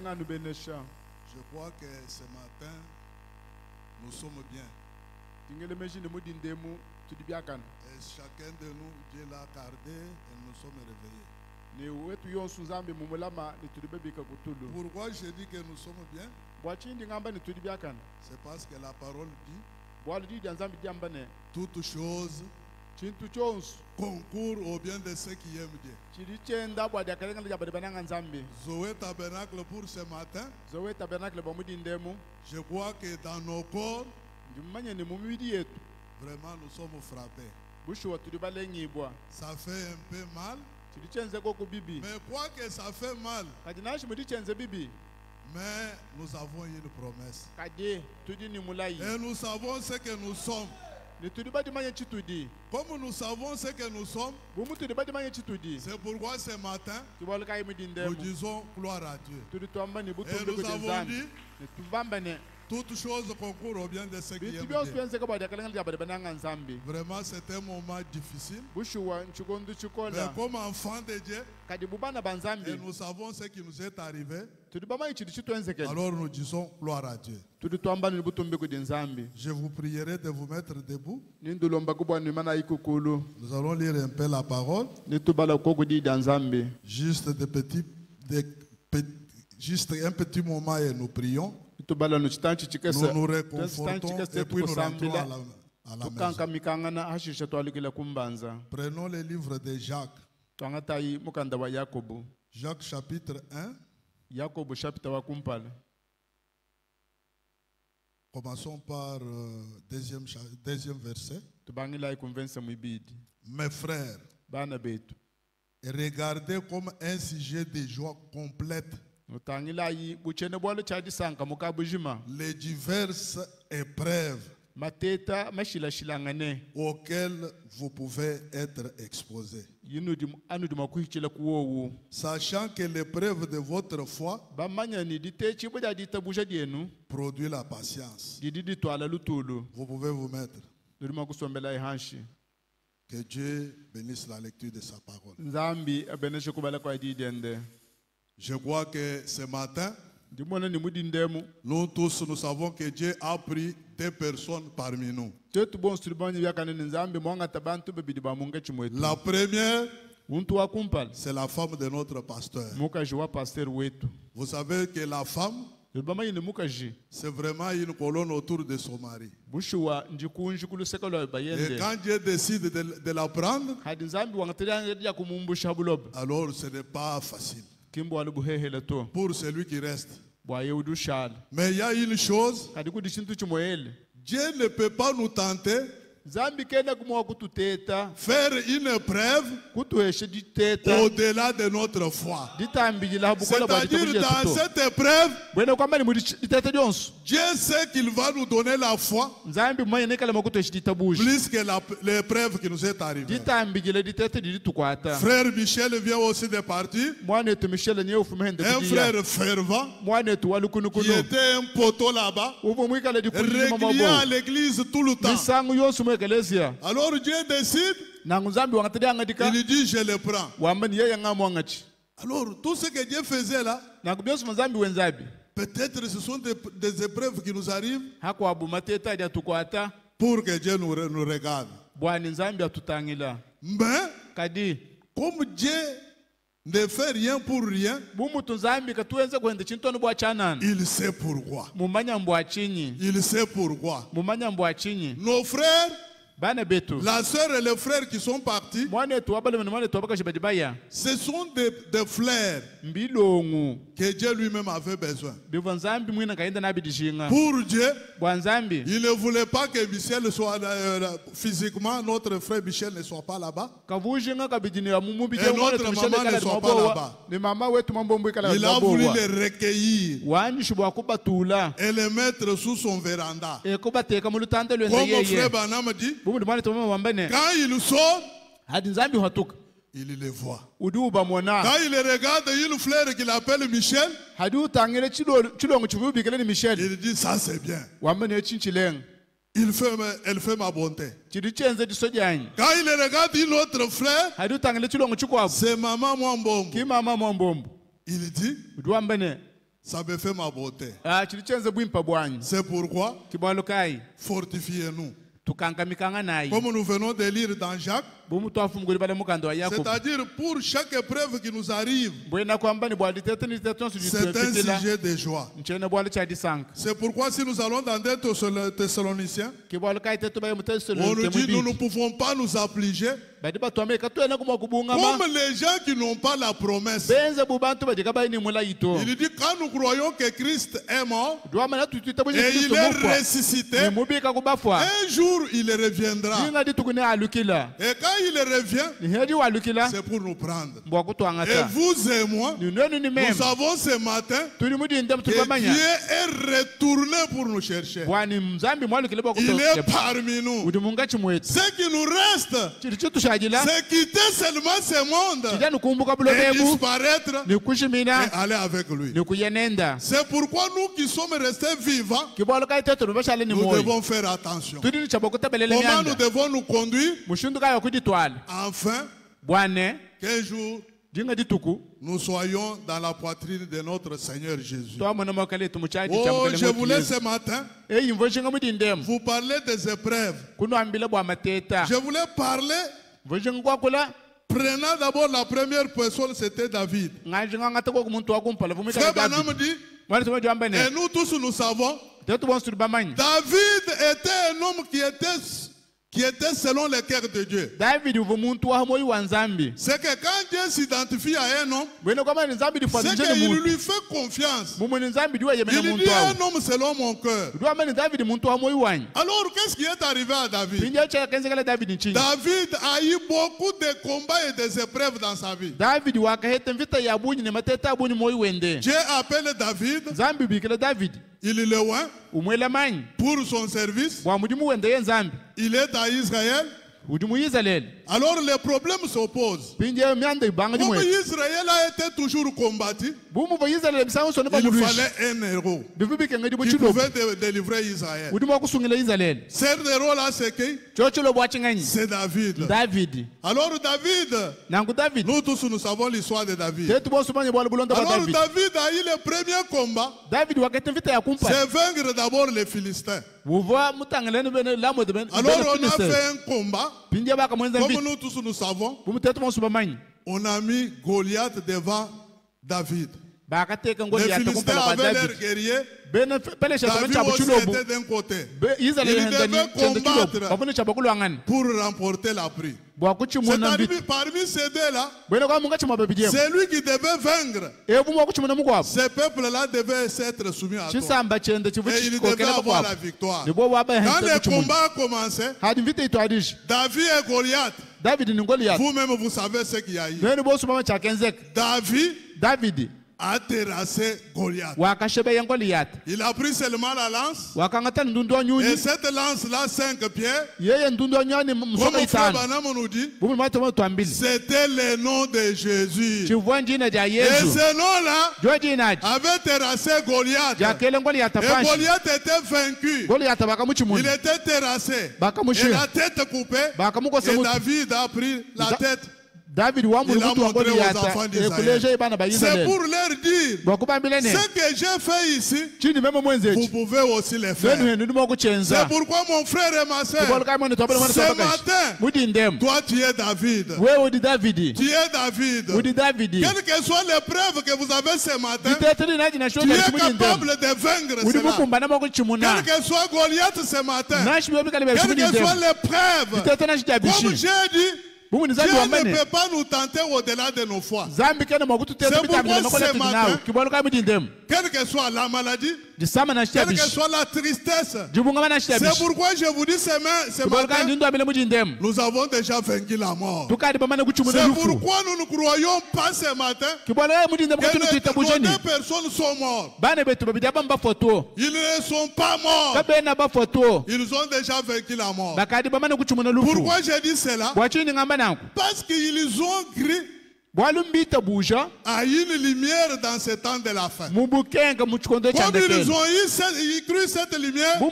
Je crois que ce matin, nous sommes bien. Et chacun de nous, Dieu l'a gardé et nous sommes réveillés. Pourquoi je dis que nous sommes bien? C'est parce que la parole dit toutes choses concourent au bien de ceux qui aiment Dieu. Zoé Tabernacle pour ce matin. Je crois que dans nos corps, vraiment nous sommes frappés. Ça fait un peu mal. Mais quoi que ça fait mal, mais nous avons une promesse. Et nous savons ce que nous sommes. Comme nous savons ce que nous sommes, c'est pourquoi ce matin, nous disons gloire à Dieu. Et nous avons dit, toutes choses concourent au bien de ceux qui aiment Dieu. Vraiment, c'est un moment difficile. Mais comme enfants de Dieu, et nous savons ce qui nous est arrivé, alors nous disons gloire à Dieu. Je vous prierai de vous mettre debout. Nous allons lire un peu la parole. Juste un petit moment et nous prions. Nous nous réconfortons et puis nous rentrons à la maison. Prenons le livre de Jacques. Jacques chapitre 1. Commençons par deuxième verset. Mes frères, regardez comme un sujet de joie complète les diverses épreuves auxquelles vous pouvez être exposés. Sachant que l'épreuve de votre foi produit la patience. Vous pouvez vous mettre. Que Dieu bénisse la lecture de sa parole. Je crois que ce matin, nous tous, nous savons que Dieu a pris deux personnes parmi nous. La première, c'est la femme de notre pasteur. Vous savez que la femme, c'est vraiment une colonne autour de son mari. Et quand Dieu décide de la prendre, alors ce n'est pas facile pour celui qui reste. Mais il y a une chose, Dieu ne peut pas nous tenter faire une épreuve au-delà de notre foi. C'est-à-dire dans cette épreuve, Dieu sait qu'il va nous donner la foi plus que l'épreuve qui nous est arrivée. Frère Michel vient aussi de partir. Un frère fervent qui était un poteau là-bas, régulier à l'église tout le temps. Alors Dieu décide, il dit je le prends. Alors tout ce que Dieu faisait là, peut-être ce sont des épreuves qui nous arrivent pour que Dieu nous regarde. Mais comme Dieu ne fait rien pour rien, il sait pourquoi. Il sait pourquoi. Nos frères, la sœur et les frères qui sont partis, ce sont des fleurs que Dieu lui-même avait besoin. Pour Dieu, il ne voulait pas que Michel soit physiquement, notre frère Michel ne soit pas là-bas. Et notre maman ne soit pas là-bas. Il a voulu les recueillir et les mettre sous son véranda. Comme frère Banam dit, quand il sort, il les voit. Quand il regarde une fleur qu'il appelle Michel, il dit ça c'est bien. Elle fait ma bonté. Quand il regarde une autre fleur, c'est maman Mwambombo. Il dit Ça me fait ma beauté. C'est pourquoi fortifiez-nous. Comme nous venons de lire dans Jacques, c'est-à-dire pour chaque épreuve qui nous arrive, c'est un sujet de joie. C'est pourquoi si nous allons dans 2 Thessaloniciens, on nous dit nous ne pouvons pas nous affliger comme les gens qui n'ont pas la promesse. Il dit quand nous croyons que Christ est mort et il est ressuscité, un jour il reviendra. Et quand il revient, c'est pour nous prendre. Et vous et moi, nous savons ce matin que Dieu est retourné pour nous chercher. Il est parmi nous. Ce qui nous reste, c'est quitter seulement ce monde et disparaître et aller avec lui. C'est pourquoi nous qui sommes restés vivants, nous devons faire attention. Comment nous devons nous conduire afin qu'un jour nous soyons dans la poitrine de notre Seigneur Jésus. Oh, je voulais ce matin vous parler des épreuves. Je voulais parler, prenant d'abord la première personne, c'était David. Frère Branham dit, et nous tous nous savons, David était un homme qui était selon le cœur de Dieu. C'est que quand Dieu s'identifie à un homme, c'est qu'il lui fait confiance. Il dit un homme selon mon cœur. Alors qu'est-ce qui est arrivé à David? David a eu beaucoup de combats et des épreuves dans sa vie. Dieu appelle David. Il est loin pour son service. Il est à Israël. Alors les problèmes s'opposent. Comme Israël a été toujours combattu, il fallait un héros qui pouvait délivrer Israël. Ce héros-là, c'est qui? C'est David. Alors David, nous tous nous savons l'histoire de David. Alors David a eu le premier combat, c'est vaincre d'abord les Philistins. Alors on a fait un combat, comme nous tous nous savons, on a mis Goliath devant David. Les Philistins avaient l'air guerriers, David aussi était d'un côté. Il devait combattre pour remporter la prise. C'est-à-dire parmi ces deux-là, c'est lui qui devait vaincre. Ces peuples-là devaient s'être soumis à toi. Et il devait avoir la victoire. Quand le combat a commencé, David et Goliath, vous-même vous savez ce qu'il y a eu. David a terrassé Goliath. Il a pris seulement la lance. Et cette lance-là, 5 pierres, comme Frère Branham nous dit, c'était le nom de Jésus. Et ce nom-là avait terrassé Goliath. Et Goliath était vaincu. Il était terrassé. Et la tête coupée. Et David a pris la tête. Il a montré aux enfants d'Israël. C'est pour leur dire, ce que j'ai fait ici, vous pouvez aussi le faire. C'est pourquoi mon frère et ma soeur, ce matin, toi tu es David. Tu es David. Quelle que soit l'épreuve que vous avez ce matin, tu es capable de vaincre cela. Quel que soit Goliath ce matin, quelle que soit l'épreuve, comme j'ai dit, Dieu ne peut pas nous tenter au-delà de nos foi. C'est pourquoi ce matin, quelle que soit la maladie, quelle que soit la tristesse, c'est pourquoi je vous dis ce matin, nous avons déjà vaincu la mort. C'est pourquoi nous ne croyons pas ce matin que nos deux personnes sont mortes. Ils ne sont pas morts. Ils ont déjà vaincu la mort. Pourquoi je dis cela? Parce qu'ils ont cru a une lumière dans ce temps de la fin. Comme ils ont cru cette lumière, Frère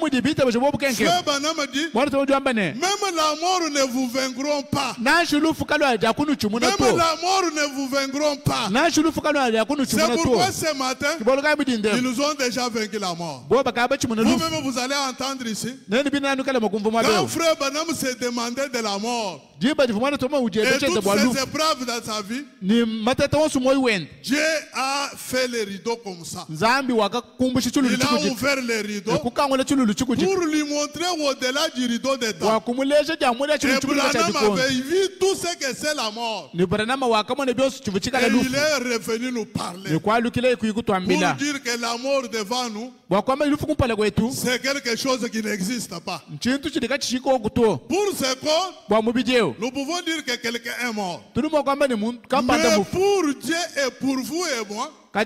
Branham dit, même la mort ne vous vaincront pas. Même la mort ne vous vaincront pas. C'est pourquoi ce matin, ils nous ont déjà vaincu la mort. Vous-même, vous allez entendre ici, quand Frère Branham s'est demandé de la mort, et toutes ces épreuves dans sa vie, Dieu a fait les rideaux comme ça. Il a ouvert les rideaux pour lui montrer au-delà du rideau des temps. Et Branham avait vu tout ce que c'est la mort. Et il est revenu nous parler pour dire que la mort devant nous, c'est quelque chose qui n'existe pas. Pour ce corps, nous pouvons dire que quelqu'un est mort. Mais pour Dieu et pour vous et moi, il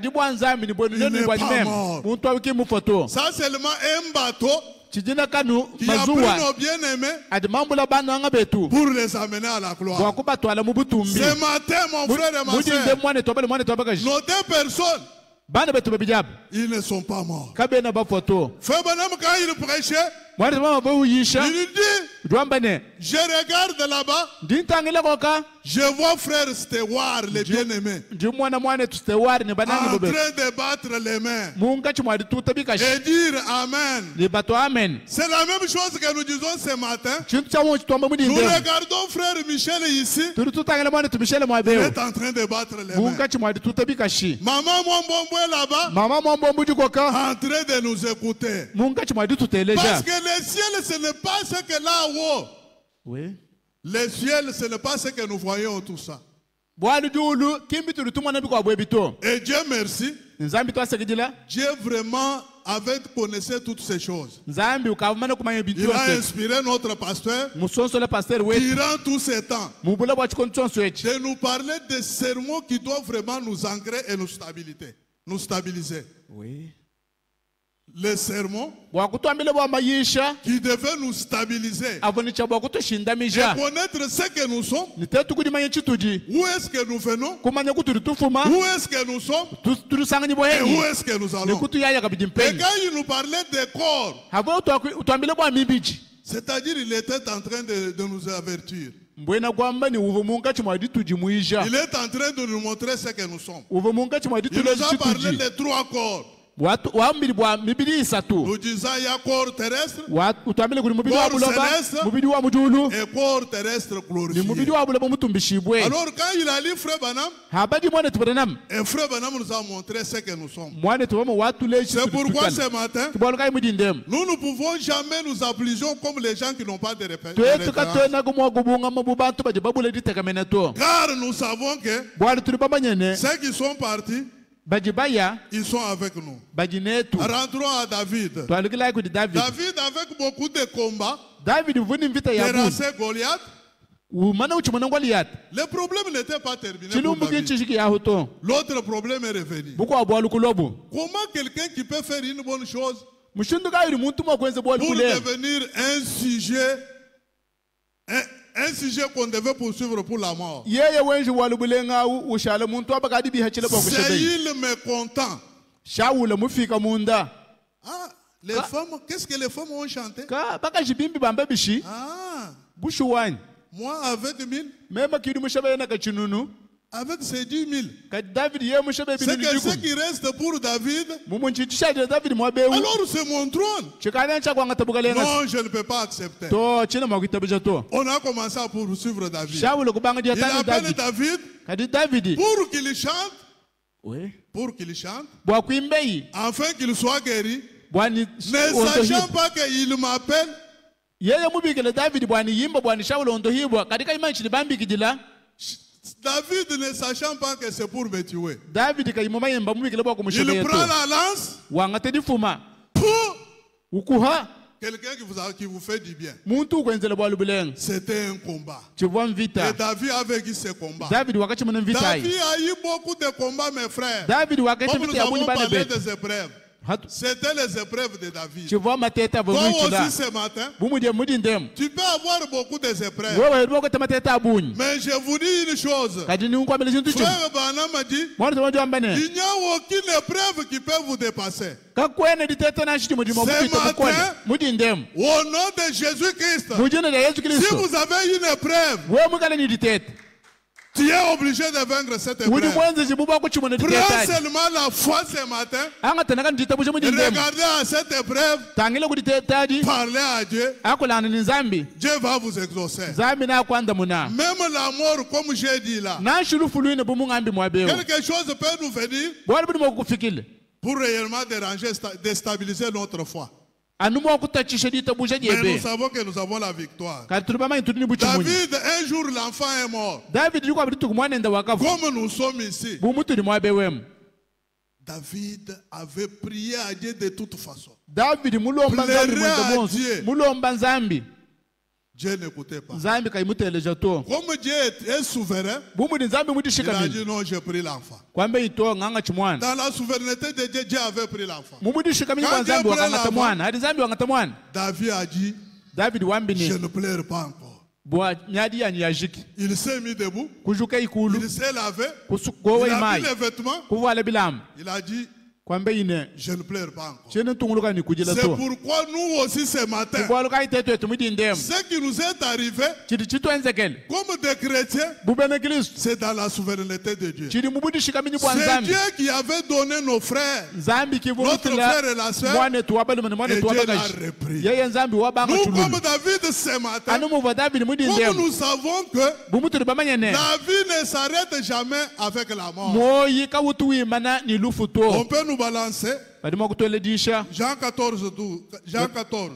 n'est pas mort. Ça seulement un bateau qui a pris nos bien-aimés pour les amener à la gloire. Ce matin, mon frère et ma soeur, nos deux personnes, ils ne sont pas morts. Frère Branham, quand il prêchait, il dit, je regarde là-bas, je vois frère Stewart, les bien-aimés, en train de battre les mains et dire Amen. C'est la même chose que nous disons ce matin. Nous regardons frère Michel ici, il est en train de battre les mains. Maman Mwambombo est là-bas, en train de nous écouter. Parce que le ciel, ce n'est pas ce que là-haut. Oui. Le ciel, ce n'est pas ce que nous voyons, tout ça. Et Dieu merci, Dieu vraiment avait connaissé toutes ces choses. Il a inspiré notre pasteur durant tous ces temps de nous parler des sermons qui doivent vraiment nous ancrer et nous stabiliser. Oui. Les sermons qui devaient nous stabiliser et connaître ce que nous sommes, où est-ce que nous venons, où est-ce que nous sommes et où est-ce que nous allons. Et quand il nous parlait des corps, c'est-à-dire il était en train de nous avertir. Il est en train de nous montrer ce que nous sommes. Il nous a parlé des trois corps. Nous disons il y a corps terrestre, corps céleste et corps terrestre glorifié. Alors quand il a lu Frère Branham, et Frère Branham nous a montré ce que nous sommes. C'est pourquoi ce matin, nous ne pouvons jamais nous appliquer comme les gens qui n'ont pas de référence. Car nous savons que ceux qui sont partis, ils sont avec nous. Rentrons à David. David avec beaucoup de combats, terrassé Goliath. Le problème n'était pas terminé pour David. L'autre problème est revenu. Comment quelqu'un qui peut faire une bonne chose pour devenir un sujet qu'on devait poursuivre pour la mort? C'est il mécontent. Ah, les femmes, qu'est-ce que les femmes ont chanté? Moi avec 1000, avec ces 10 000, c'est que ce qui reste pour David, alors c'est mon trône. Non, je ne peux pas accepter. On a commencé à poursuivre David. Il appelle David pour qu'il chante. Oui. Pour qu'il chante, afin qu'il soit guéri, ne sachant pas qu'il m'appelle. David ne sachant pas que c'est pour me tuer, il prend la lance pour quelqu'un qui vous fait du bien. C'était un combat. Et David a vécu ce combat. David a eu beaucoup de combats, mes frères. Comme nous avons parlé des épreuves. C'était les épreuves de David. Toi aussi ce matin, tu peux avoir beaucoup d'épreuves. Mais je vous dis une chose. Frère Branham m'a dit, il n'y a aucune épreuve qui peut vous dépasser. Ce matin, au nom de Jésus-Christ, si vous avez une épreuve, tu es obligé de vaincre cette épreuve. Prends seulement la foi ce matin. Regardez à cette épreuve. Parlez à Dieu. Dieu va vous exaucer. Même la mort, comme j'ai dit là. Quelque chose peut nous venir pour réellement déranger, déstabiliser notre foi. Mais nous savons que nous avons la victoire. David, un jour l'enfant est mort. Comme nous sommes ici. David avait prié à Dieu de toute façon. Pleurait à Dieu. Dieu n'écoutait pas. Comme Dieu est souverain, il a dit non, j'ai pris l'enfant. Dans la souveraineté de Dieu, Dieu avait pris l'enfant. Quand Dieu prit l'enfant, David a dit, je ne pleure pas encore. Il s'est mis debout, il s'est lavé, il a mis les vêtements, il a dit, je ne pleure pas encore. C'est pourquoi nous aussi ce matin, ce qui nous est arrivé, comme des chrétiens, c'est dans la souveraineté de Dieu. C'est Dieu qui avait donné nos frères, notre frère et la sœur, et Dieu l'a repris. Nous, comme David ce matin, comme nous savons que la vie ne s'arrête jamais avec la mort. On peut nous balancer. Jean 14, 12. Jean 14.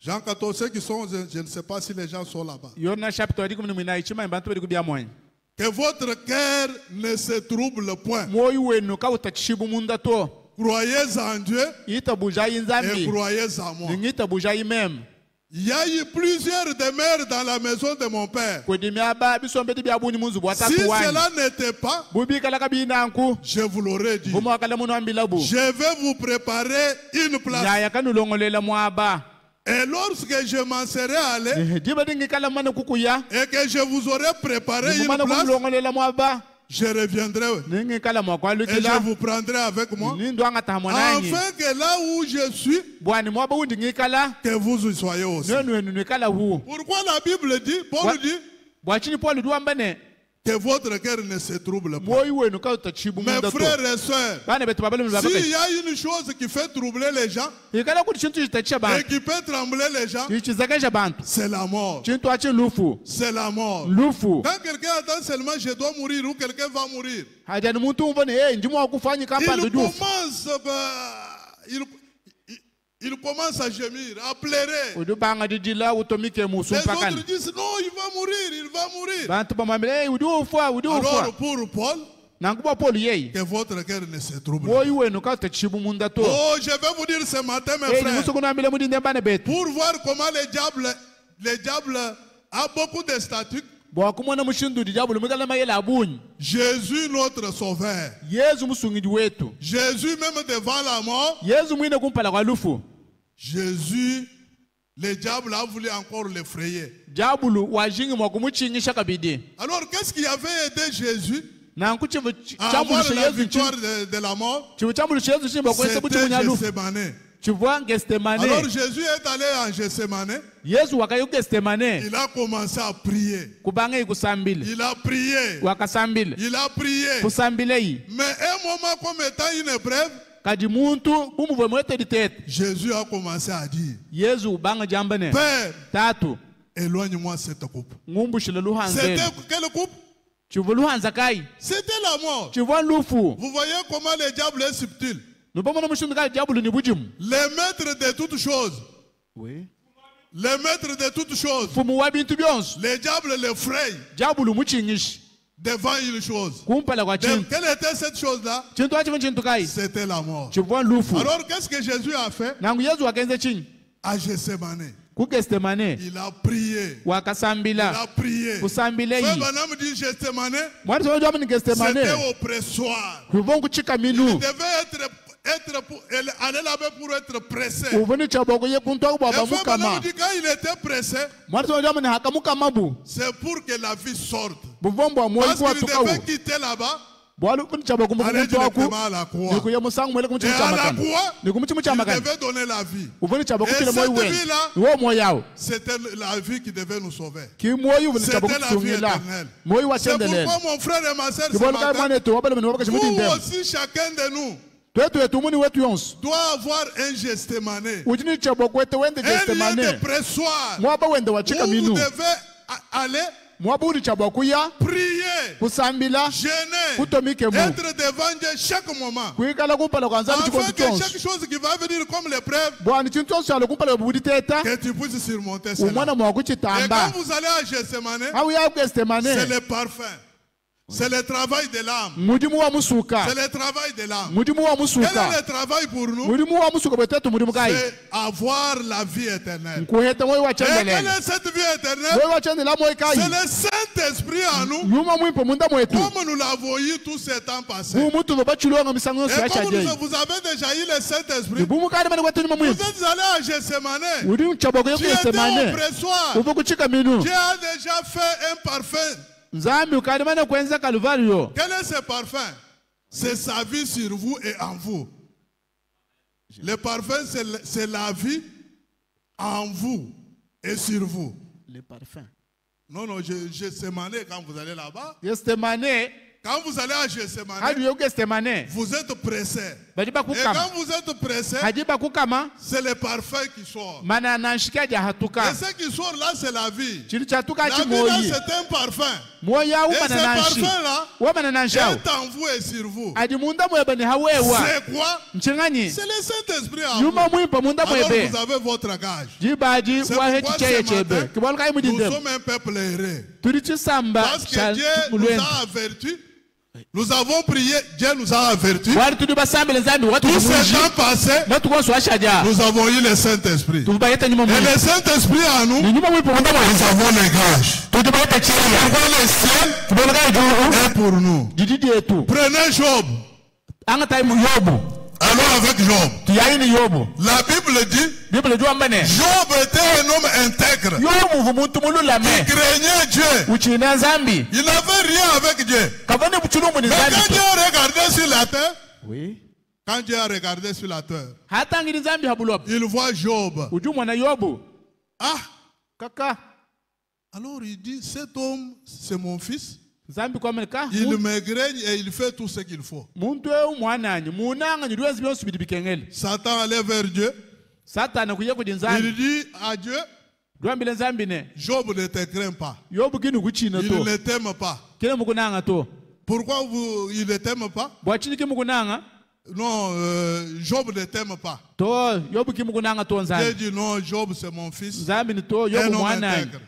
Jean 14, ceux qui sont, je ne sais pas si les gens sont là-bas. Que votre cœur ne se trouble point. Croyez en Dieu et croyez en moi. Il y a eu plusieurs demeures dans la maison de mon père. Si cela n'était pas, je vous l'aurais dit. Je vais vous préparer une place. Et lorsque je m'en serai allé et que je vous aurai préparé une place, je reviendrai et je vous prendrai avec moi, afin que là où je suis, que vous y soyez aussi. Pourquoi la Bible dit, Paul dit, que votre cœur ne se trouble pas. Mes frères et sœurs, s'il y a une chose qui fait troubler les gens et qui peut trembler les gens, c'est la mort. C'est la mort. Quand quelqu'un attend seulement je dois mourir ou quelqu'un va mourir, il commence à gémir, à pleurer. Les autres disent non, il va mourir. Alors pour Paul, que votre cœur ne se trouble pas. Oh, je vais vous dire ce matin, mes frères, pour voir comment le diable a beaucoup de statuts. Jésus notre sauveur. Jésus même devant la mort. Jésus, le diable a voulu encore l'effrayer. Alors qu'est-ce qui avait aidé Jésus à avoir la victoire de la mort? C'était Gethsemane. Alors Jésus est allé en Gethsemane. Il a commencé à prier. Il a prié. Il a prié. Mais un moment comme étant une épreuve, Jésus a commencé à dire, Père, éloigne-moi cette coupe. C'était quelle coupe? C'était la mort. Vous voyez comment le diable est subtil. Le maître de toutes choses. Oui. Le maître de toutes choses. Le diable l'effraie devant une chose. Quelle était cette chose-là? C'était la mort. Alors qu'est-ce que Jésus a fait? À Gethsemane. Il a prié. Il a prié. Frère Branham dit Gethsemane, c'était oppressoire. Il devait aller là-bas pour être pressé. Et Frère Branham dit quand il était pressé, c'est pour que la vie sorte. Parce qu'il devait quitter là-bas. Aller directement à la croix. Et à la croix, il devait donner la vie. Et cette vie-là, c'était la vie qui devait nous sauver. C'était la vie éternelle. C'est pourquoi mon frère et ma soeur, vous aussi, chacun de nous, doit avoir un Gethsemane. Un lieu de pressoir où vous devez aller prier, gêner, être devant Dieu chaque moment. Afin que chaque chose qui va venir comme l'épreuve, que tu puisses surmonter cela. Et quand vous allez à Gethsemane, c'est le parfum. C'est le travail de l'âme. C'est le travail de l'âme. Quel est le travail pour nous? C'est avoir la vie éternelle. Et quelle est cette vie éternelle? C'est le Saint-Esprit en nous. Comme nous l'avons eu tous ces temps passés. Et comme vous avez déjà eu le Saint-Esprit, vous êtes allé à Gethsemane. Tu étais au pressoir. Tu as déjà fait un parfum. Quel est ce parfum? C'est sa vie sur vous et en vous. Le parfum, c'est la vie en vous et sur vous. Le parfum. Non, Gethsemane, quand vous allez là-bas. Quand vous allez à Gethsemane, vous êtes pressé. Et quand vous êtes pressé, c'est le parfum qui sort. Et ce qui sort là, c'est la vie. La vie là, c'est un parfum. Et ce parfum-là est en vous et sur vous. C'est quoi? C'est le Saint-Esprit en vous. Alors vous avez votre gage. C'est pourquoi ce matin, nous sommes un peuple erré. Parce que Dieu nous a avertis. Nous avons prié, Dieu nous a avertis. Tout ce temps passé, nous avons eu le Saint-Esprit. Et le Saint-Esprit en nous, nous avons les gages. Pourquoi le ciel est pour nous. Prenez Job. Alors avec Job, la Bible dit, Job était un homme intègre. Il craignait Dieu. Il n'avait rien avec Dieu. Mais quand Dieu a regardé sur la terre, quand Dieu a regardé sur la terre, il voit Job. Ah, alors il dit, cet homme, c'est mon fils. Il m'égrègne et il fait tout ce qu'il faut. Satan allait vers Dieu. Il dit à Dieu, Job ne te craint pas. Il ne t'aime pas. Pourquoi il ne t'aime pas? Non, Job ne t'aime pas. Dieu dit non, Job c'est mon fils. Un homme intègre.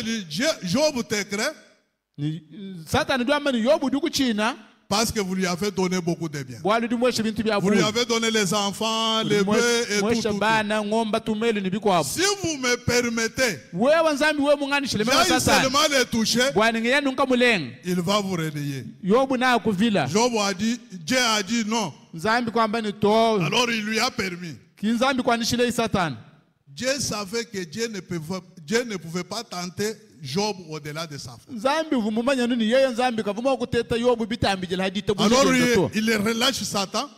Il dit, Job te craint. Parce que vous lui avez donné beaucoup de biens. Vous lui avez donné les enfants, les bœufs et tout. Si vous me permettez, j'aille seulement les toucher, il va vous relayer. Job a dit, Dieu a dit non. Alors il lui a permis. Dieu savait que Dieu ne pouvait pas tenter Job au-delà de sa foi. Alors il relâche Satan.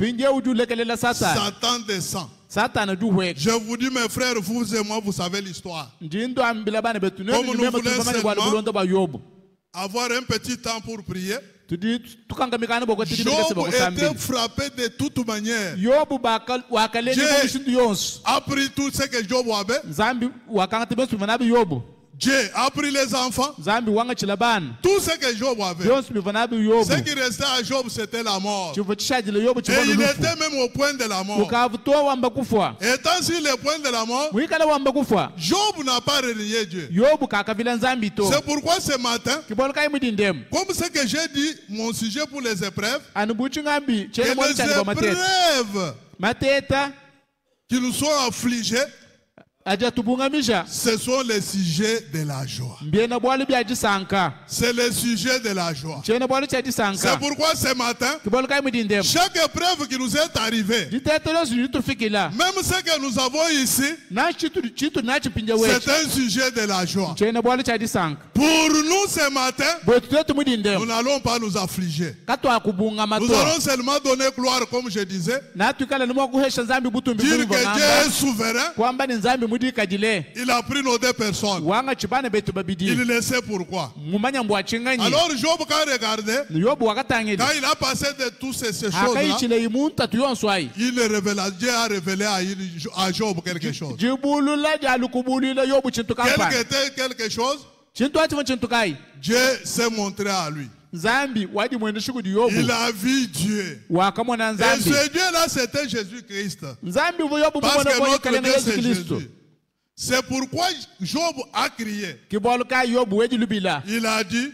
Satan descend. Je vous dis mes frères, vous et moi, vous savez l'histoire. Comme nous voulons seulement avoir un petit temps pour prier, Job était frappé de toute manière. Dieu a pris tout ce que Job avait. Dieu a pris les enfants. Tout ce que Job avait. Ce qui restait à Job, c'était la mort. Et il était même au point de la mort. Étant sur le point de la mort, Job n'a pas renié Dieu. C'est pourquoi ce matin, comme ce que j'ai dit, mon sujet pour les épreuves, que les épreuves qui nous sont affligées Ce sont les sujets de la joie. C'est les sujets de la joie. C'est pourquoi ce matin, chaque épreuve qui nous est arrivée, même ce que nous avons ici, c'est un sujet de la joie. Pour nous ce matin, nous n'allons pas nous affliger. Nous allons seulement donner gloire, comme je disais. Dire que Dieu est souverain. Il a pris nos deux personnes. Il le sait pourquoi. Alors Job, quand regardait, quand il a passé de toutes ces choses-là, Dieu a révélé à Job quelque chose. Quel était quelque chose? Dieu s'est montré à lui. Il a vu Dieu. Et ce Dieu-là, c'était Jésus-Christ. Parce que notre Dieu, c'est Jésus. C'est pourquoi Job a crié. Il a dit,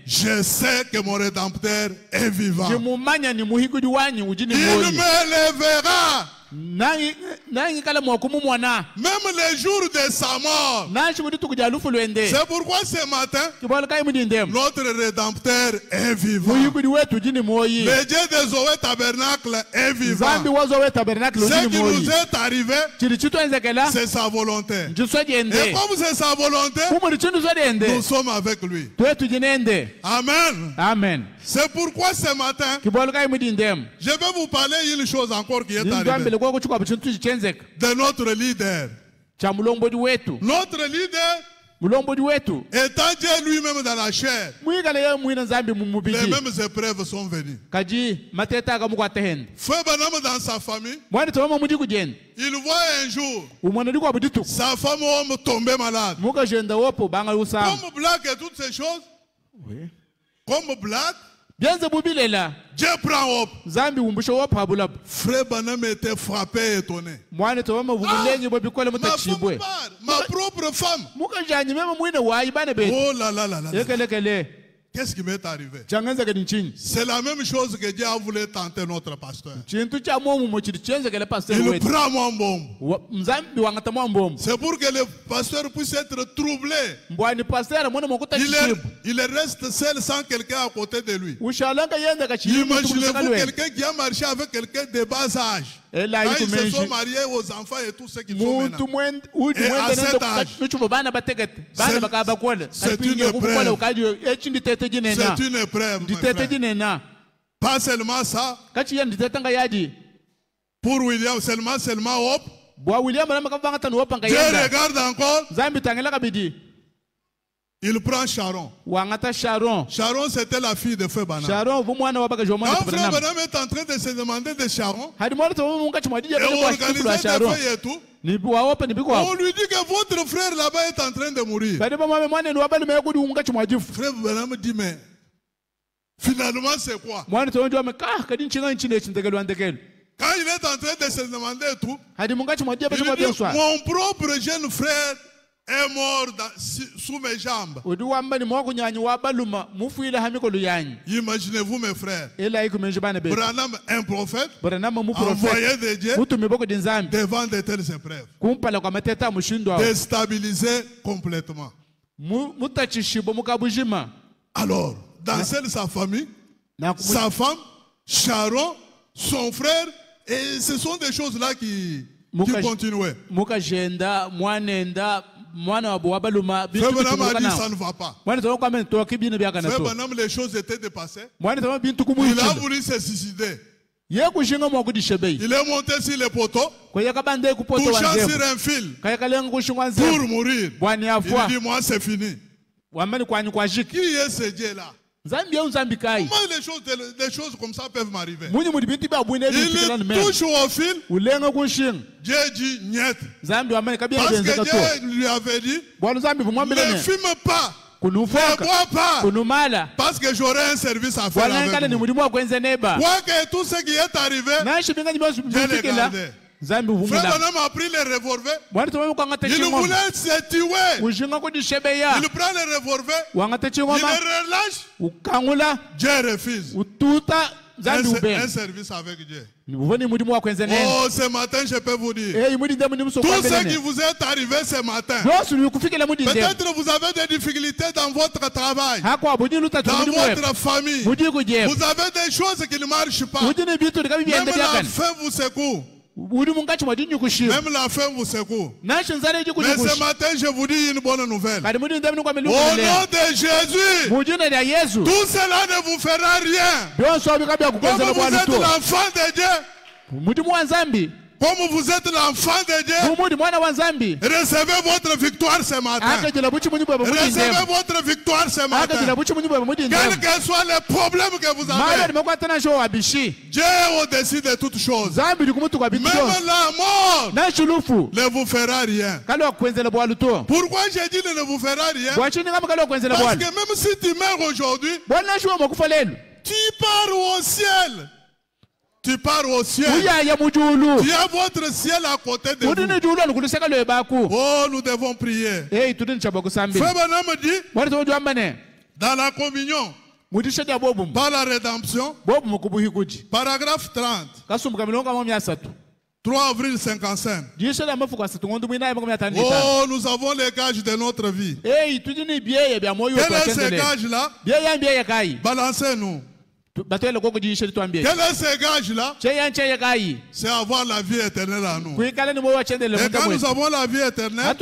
je sais que mon Rédempteur est vivant. Il me lèvera. Même les jours de sa mort. C'est pourquoi ce matin, notre Rédempteur est vivant. Le Dieu des Zoé Tabernacle est vivant. Ce qui nous est arrivé, c'est sa volonté. Et comme c'est sa volonté, nous sommes avec lui. Amen. Amen. C'est pourquoi ce matin, je vais vous parler d'une chose encore qui est arrivée. De notre leader. Notre leader, étant Dieu lui-même dans la chair, les mêmes épreuves sont venues. Frère Branham dans sa famille, il voit un jour sa femme tomber malade. Comme blague et toutes ces choses, comme blague, Dieu prend up. Frère Branham était frappé et étonné. Ma propre femme. Oh là là là là. Qu'est-ce qui m'est arrivé? C'est la même chose que Dieu a voulu tenter notre pasteur. Il prend mon bombe. C'est pour que le pasteur puisse être troublé. Il reste seul sans quelqu'un à côté de lui. Imaginez-vous quelqu'un qui a marché avec quelqu'un de bas âge. Quand ils se sont mariés aux enfants et tout ce qu'ils font maintenant. Et à cet âge, c'est une épreuve. C'est une épreuve. Pas seulement ça. Pour William, seulement hop. Dieu regarde encore. Il prend Sharon. Sharon, c'était la fille de Frère Branham. Quand Frère Branham est en train de se demander de Sharon, et organiser des feuilles et tout, on lui dit que votre frère là-bas est en train de mourir. Frère Branham dit, mais finalement c'est quoi? Quand il est en train de se demander tout, il dit, mon propre jeune frère est mort sous mes jambes. Imaginez-vous mes frères. Branham, un prophète, envoyé de Dieu devant de telles épreuves, déstabilisé complètement. Alors, dans celle de sa famille, sa femme, Sharon, son frère, et ce sont des choses là qui continuaient. Frère Branham a dit ça ne va pas. Frère Branham, les choses étaient dépassées. Il a voulu se suicider. Il est monté sur les poteaux, touchant sur un fil pour mourir. Il dit, moi c'est fini. Qui est ce Dieu-là? Comment des choses comme ça peuvent m'arriver? Il touche au fil. Dieu dit niet. Parce que Dieu lui avait dit, ne fume pas, ne bois pas, parce que j'aurai un service à faire avec vous. Quoi que tout ce qui est arrivé, Dieu le gardait. Frère Branham a pris le revolver. Il voulait se tuer. Il prend le revolver. Il le relâche. Dieu refuse. un service avec Dieu. Oh, ce matin, je peux vous dire, tout ce qui vous est arrivé ce matin, peut-être vous avez des difficultés dans votre travail, dans votre famille, vous avez des choses qui ne marchent pas, même la faim vous secoue. Même la faim vous secoue. Mais ce matin, je vous dis une bonne nouvelle. Au nom de Jésus, tout cela ne vous fera rien. Comme vous êtes l'enfant de Dieu, comme vous êtes l'enfant de Dieu, recevez votre victoire ce matin. Recevez votre victoire ce matin. Quels que soient les problèmes que vous avez, Dieu est au-dessus de toutes choses. Même la mort ne vous fera rien. Pourquoi j'ai dit ne vous fera rien? Parce que même si tu meurs aujourd'hui, tu pars au ciel. Tu pars au ciel. Tu as votre ciel à côté de vous. Oh, nous devons prier. Frère Branham dit, dans la communion, par la rédemption, paragraphe 30, 3 avril 55. Oh, nous avons les gages de notre vie. Quel est ce gage-là? Balancez-nous. Quel est ce gage-là? C'est avoir la vie éternelle en nous. Et quand nous avons la vie éternelle,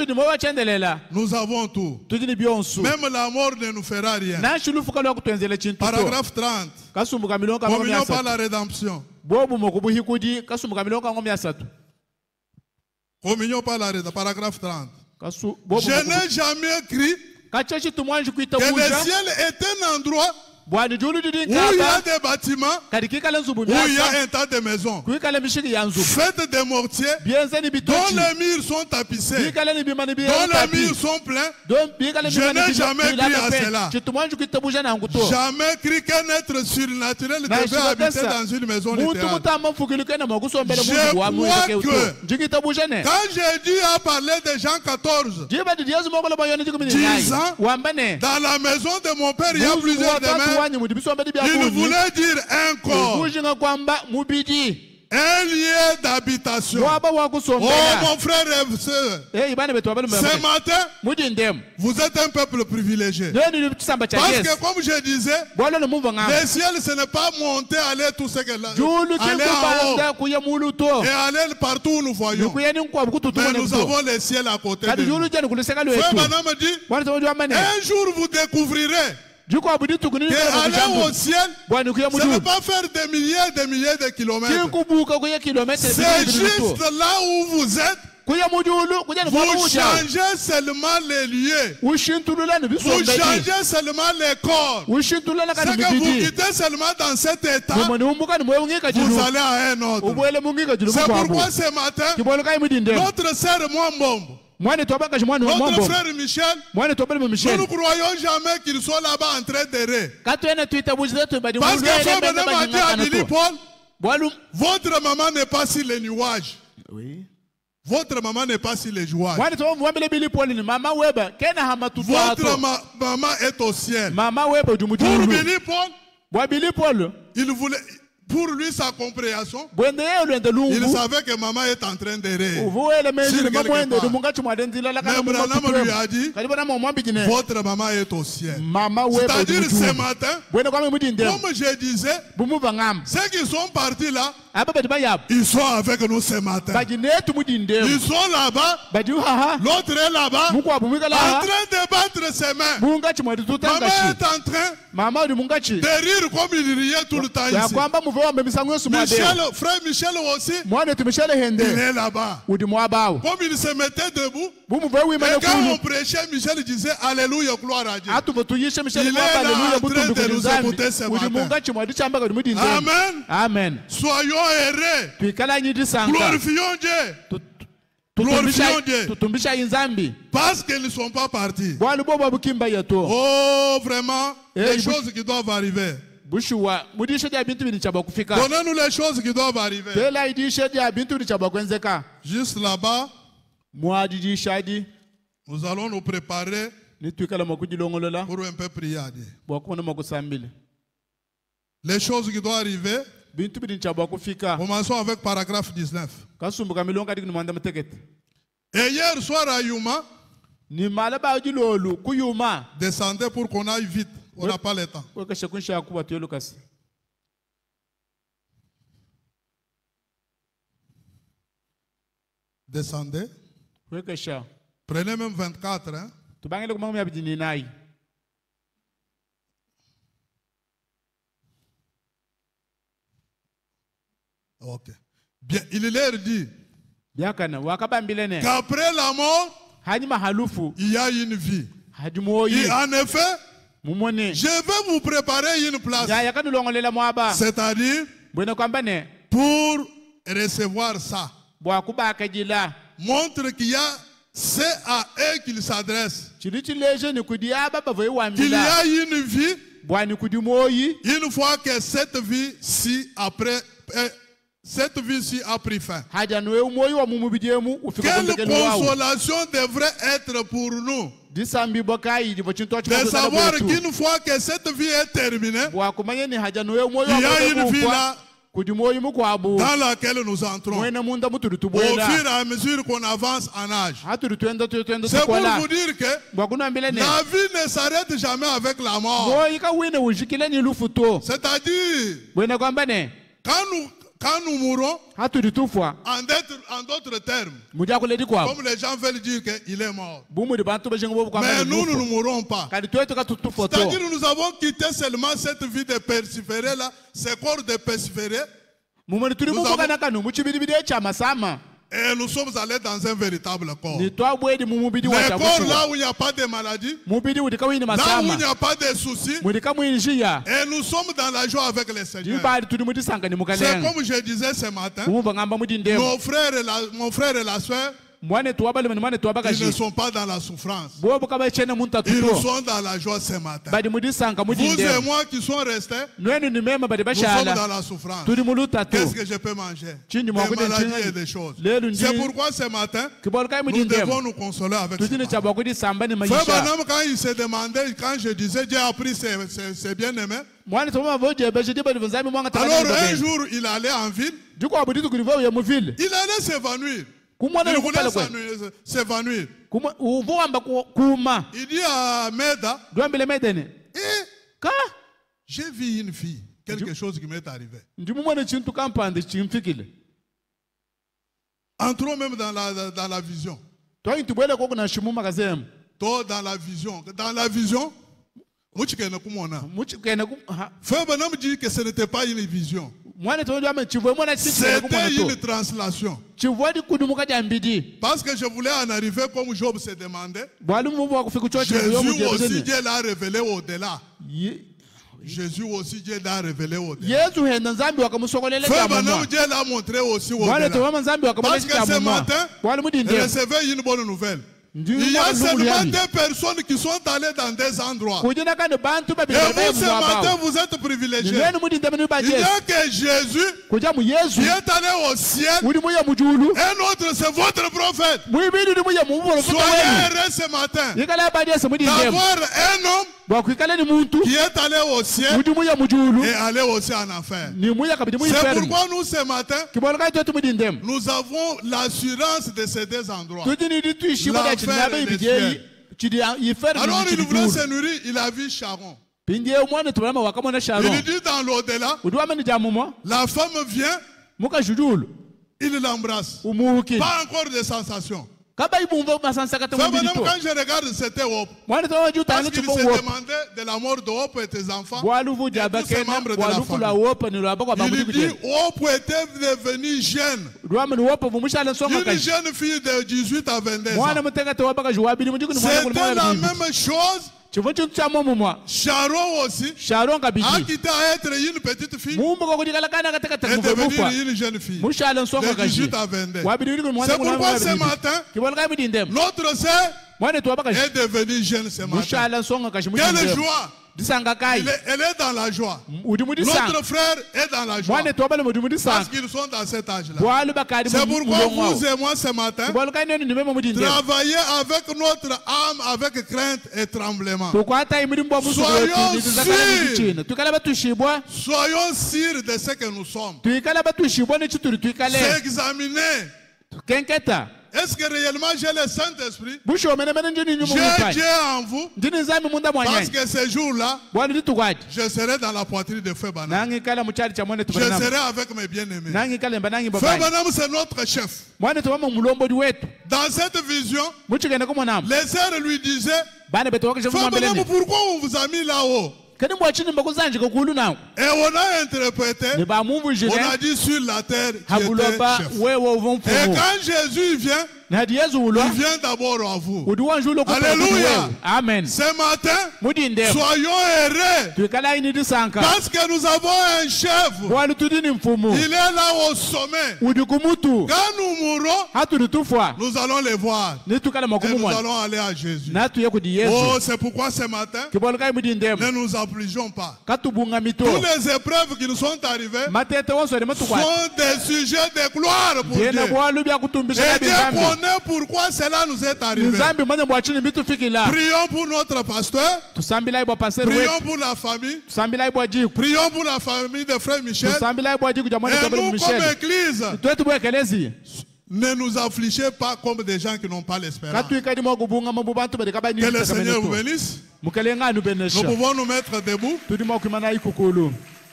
nous avons tout. Même la mort ne nous fera rien. Paragraphe 30. Communion par la rédemption. Communion par la rédemption. Paragraphe 30. Je n'ai jamais cru que le ciel est un endroit où il y a des bâtiments, où il y a un tas de maisons faites de mortiers, dont les murs sont tapissés, dont les murs sont pleins. Je n'ai jamais cru à cela. Jamais cru qu'un être surnaturel devait habiter dans une maison littérale. Je crois que quand j'ai dû parler de Jean 14, 10 ans, dans la maison de mon père, il y a plusieurs demeures. Il voulait dire un corps, un lieu d'habitation. Oh mon frère et soeur, ce matin, vous êtes un peuple privilégié. Parce que comme je disais, le ciel ce n'est pas monter, aller tout ce que là, aller en haut et aller partout où nous voyons. Mais nous avons le ciel à côté de nous. Frère Branham dit, un jour vous découvrirez que aller au ciel, ce n'est pas faire des milliers et des milliers de kilomètres. C'est juste là où vous êtes. Vous changez seulement les lieux. Vous changez seulement les corps. C'est que vous quittez seulement dans cet état, vous allez à un autre. C'est pourquoi ce matin, notre sœur Mwambombo, notre frère Michel, nous ne croyons jamais qu'il soit là-bas en train d'errer. Parce que frère Branham a dit à Billy Paul, votre maman n'est pas sur les nuages. Oui. Votre maman n'est pas sur les nuages. Votre maman est au ciel. Pour Billy Paul, il voulait... Pour lui, sa compréhension, il savait que maman est en train d'errer. Mais Branham lui a dit, votre maman est au ciel. C'est-à-dire ce matin, comme je disais, ceux qui sont partis là, ils sont avec nous ce matin. Ils sont là-bas, l'autre est là-bas, en train de battre ses mains. Maman est en train de rire comme il riait tout le temps ici. Michel, frère Michel aussi, il est là-bas. Comme il se mettait debout, et quand on prêchait, Michel disait Alléluia, gloire à Dieu. Il est là en train de nous écouter ce matin. Amen. Amen. Soyons heureux. Glorifions Dieu. Glorifions Dieu. Parce qu'ils ne sont pas partis. Oh, vraiment, les choses qui doivent arriver. Donnez-nous les choses qui doivent arriver. Juste là-bas, nous allons nous préparer pour un peu prier à Dieu. Les choses qui doivent arriver. Commençons avec paragraphe 19. Et hier soir à Yuma, descendez pour qu'on aille vite. On n'a pas le temps. Descendez. Prenez même 24. Hein? Ok. Bien, il leur dit qu'après la mort, il y a une vie. Et en effet, je vais vous préparer une place. C'est-à-dire pour recevoir ça. Montre qu'il y a, c'est à eux qu'il s'adresse. Qu'il y a une vie. Une fois que cette vie-ci a pris fin. Quelle consolation devrait être pour nous de savoir qu'une fois que cette vie est terminée, il y a une vie là dans laquelle nous entrons au fur et à mesure qu'on avance en âge. C'est pour vous dire que la vie ne s'arrête jamais avec la mort. C'est-à-dire, quand nous mourrons, en d'autres termes, comme les gens veulent dire qu'il est mort. Mais nous ne mourrons pas. C'est-à-dire nous avons quitté seulement cette vie de persévérer là, ce corps de persévérer. Et nous sommes allés dans un véritable corps. Le corps là où il n'y a pas de maladie, là où il n'y a pas de soucis. Et nous sommes dans la joie avec le Seigneur. C'est comme je disais ce matin, mon frère et la soeur, ils ne sont pas dans la souffrance. Ils sont dans la joie ce matin. Vous et moi qui sommes restés, nous sommes dans la souffrance. Qu'est-ce que je peux manger? Des maladies et des choses. C'est pourquoi ce matin, nous devons nous consoler avec ça. Frère Branham, quand il s'est demandé, quand je disais Dieu a pris ses bien-aimés, alors un jour il allait en ville, il allait s'évanouir. Il voulait s'évanouir. Il dit à Meda, j'ai vu une fille, quelque chose qui m'est arrivé. Entrons même dans la vision. Toi, dans la vision. Dans la vision, Frère Branham dit que ce n'était pas une vision. C'était une translation. Parce que je voulais en arriver comme Job se demandait. Jésus aussi, Dieu l'a révélé au-delà. Jésus aussi, Dieu l'a révélé au-delà. Frère Branham, Dieu l'a montré aussi au-delà. Parce que ce matin, recevez une bonne nouvelle. Il y a seulement des personnes qui sont allées dans des endroits. Et vous, ce matin, vous êtes privilégiés. Il n'y a que Jésus qui est allé au ciel. Et l'autre, c'est votre prophète. Soyez heureux ce matin d'avoir un homme qui est allé au ciel et allé aussi en enfer. C'est pourquoi nous, ce matin, nous avons l'assurance de ces deux endroits. Alors il voulait se nourrir, il a vu Charon. Il dit dans l'au-delà, la femme vient, il l'embrasse. Pas encore de sensation. Quand je regarde, c'était Hope. Parce qu'il se demandait de la mort de Hope et tes enfants. Et tous ses membres de la famille. Il dit Hope était devenue jeune. Une jeune fille de 18 à 22 ans. C'était la même chose. Charon aussi a quitté à être une petite fille et devenir une jeune fille de 18 à 22. C'est pourquoi ce matin, notre sœur est devenue jeune ce matin. Quelle joie Elle est dans la joie. Notre frère est dans la joie. Parce qu'ils sont dans cet âge-là. C'est pourquoi vous et moi ce matin, travaillez avec notre âme, avec crainte et tremblement. Soyons sûrs de ce que nous sommes. C'est examiner. Est-ce que réellement j'ai le Saint-Esprit? J'ai Dieu en vous. Parce que ce jour-là, je serai dans la poitrine de Frère Branham. Je serai avec mes bien-aimés. Frère Branham, c'est notre chef. Dans cette vision, les sœurs lui disaient, Frère Branham, pourquoi on vous a mis là-haut? Et on a interprété, on a dit sur la terre qui était chef. Et quand Jésus vient, il vient d'abord à vous. Alléluia. Amen. Ce matin, soyons heureux parce que nous avons un chef. Il est là au sommet. Quand nous mourrons, nous allons les voir. Et nous allons aller à Jésus. Oh, c'est pourquoi ce matin, ne nous affligeons pas. Toutes les épreuves qui nous sont arrivées sont des sujets de gloire pour Dieu. Et Dieu connaît pourquoi cela nous est arrivé. Prions pour notre pasteur. Prions pour la famille. Prions pour la famille de Frère Michel. Et nous, comme Église, ne nous affligez pas comme des gens qui n'ont pas l'espérance. Que le Seigneur vous bénisse. Nous pouvons nous mettre debout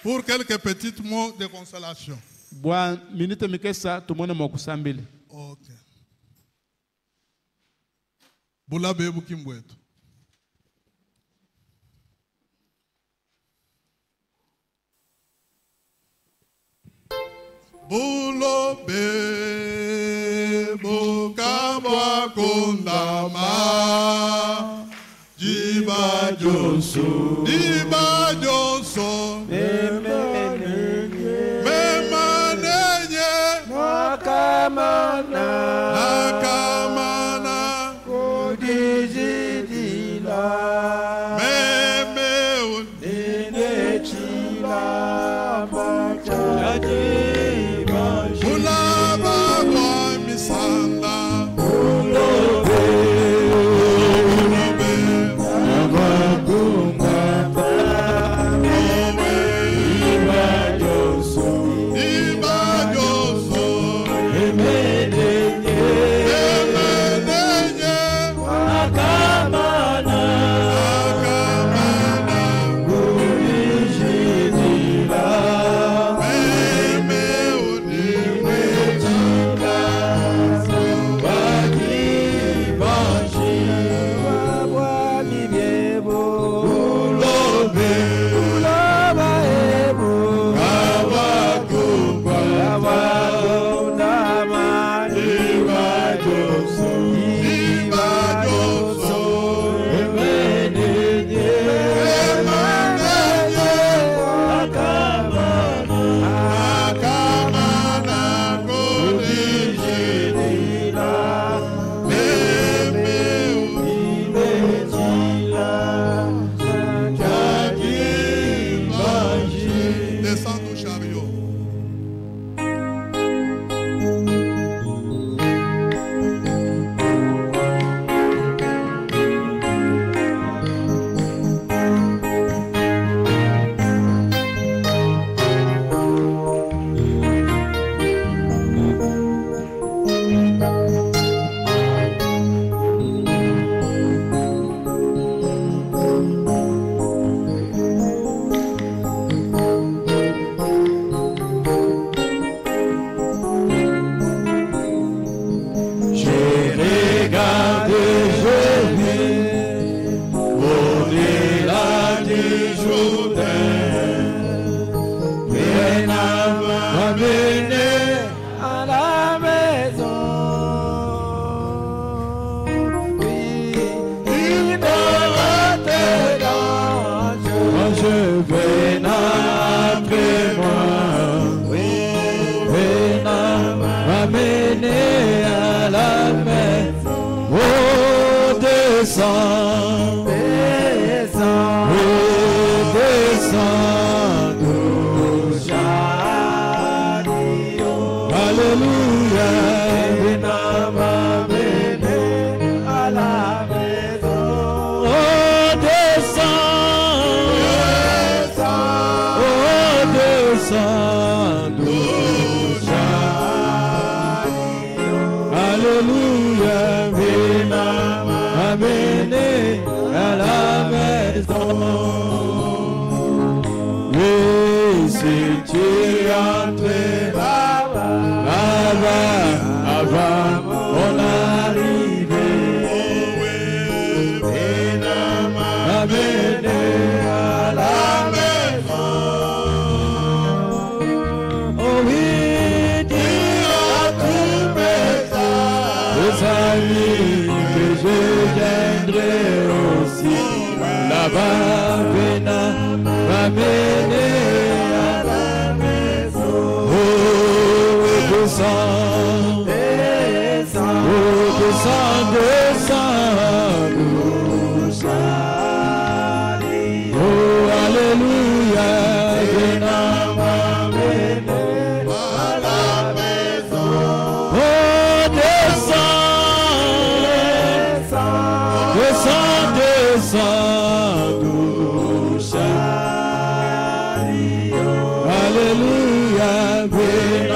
pour quelques petits mots de consolation. Ok. Bulabe Bukimbwetu. Bulobe Bukabwa Kundama Jiba Joso Jiba Joso Memanenye Nakamana Nakamana Kodijidila Meme Unenechila Bacha descends, descends. Alléluia, viens m'amener à la maison. Oui, si tu entres là-bas avant mon arrivée, viens m'amener à la maison. Oh oui, dis à tous mes amis que je viendrai aussi là-bas, viens m'amener à la maison. Oh, descends, descends, oh, descends, descends, oh, alléluia, viens m'amener à la maison. Oh, descends, descends, descends, alléluia, viens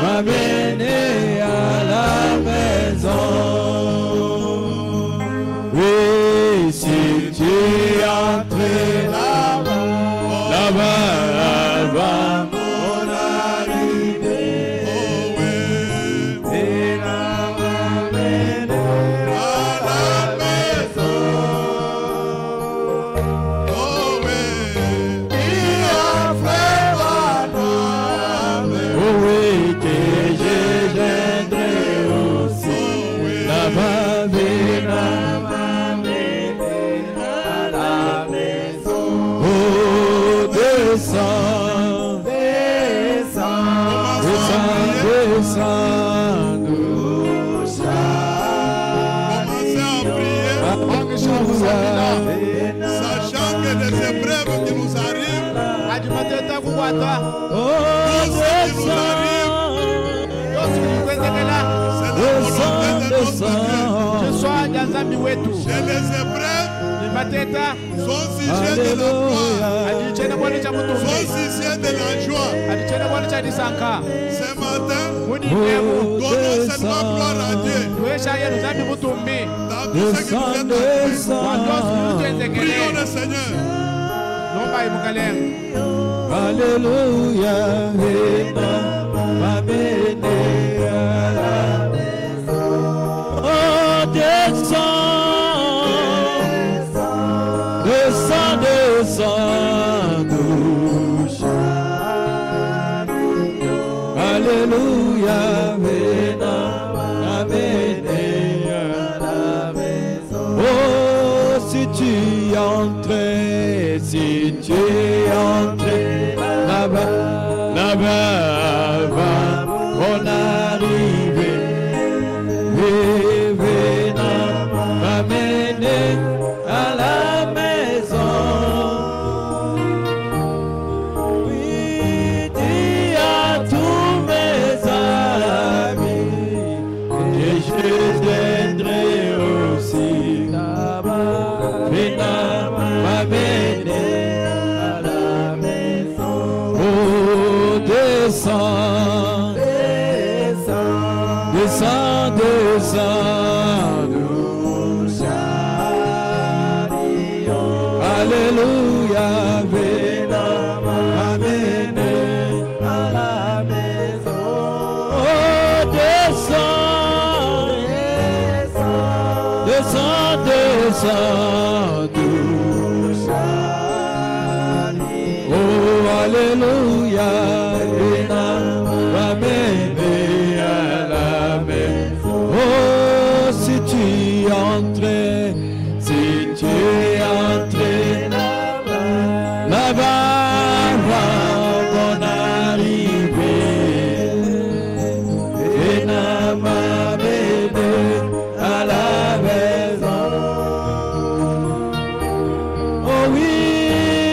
m'amener à la maison. Oui, si tu entres là-bas avant mon arrivée, viens m'amener à la maison. Descends, descends, descends, nous sachant que les épreuves qui nous arrivent, chez les épreuves, sont sujets de la gloire, sont sujets de la joie. Ce matin, donnons seulement gloire à Dieu. Dans tout ce qui nous est arrivé, prions le Seigneur. Alléluia, viens m'amener à la maison. Oh, descends, descends, descends, douce. Alléluia, viens m'amener à la maison. Oh, si tu entres, si tu entres là-bas, là-bas, avant mon arrivée, viens m'amener à la maison. Oui, dis à tous mes amis que je viendrai aussi là-bas, viens m'amener à la maison. Oh, descends, descends, descends, descends, douce. Alléluia, viens m'amener à la maison. Oh, descends, descends, descends, douce. Oh, alléluia, viens m'amener à la maison. Oh, si tu entres, si tu entres là-bas, avant mon arrivée, viens m'amener à la maison. Oh oui,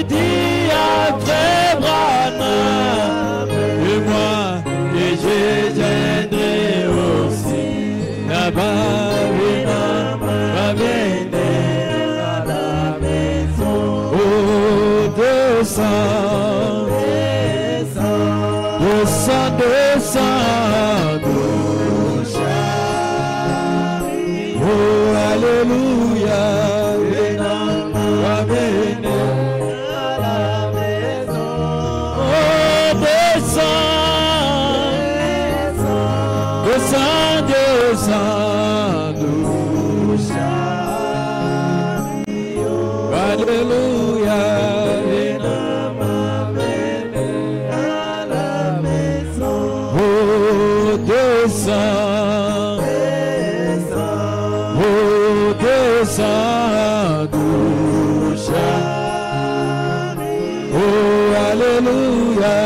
dis à frère Branham et moi que je viendrai aussi là-bas, viens m'amener à la maison. Oh, descends, Oh, alléluia.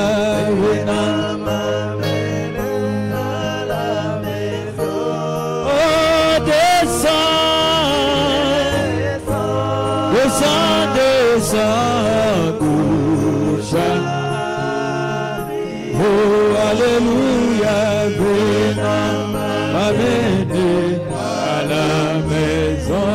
Oh, descends, descends, descends, couche. Oh, alléluia, venons m'amener à la maison.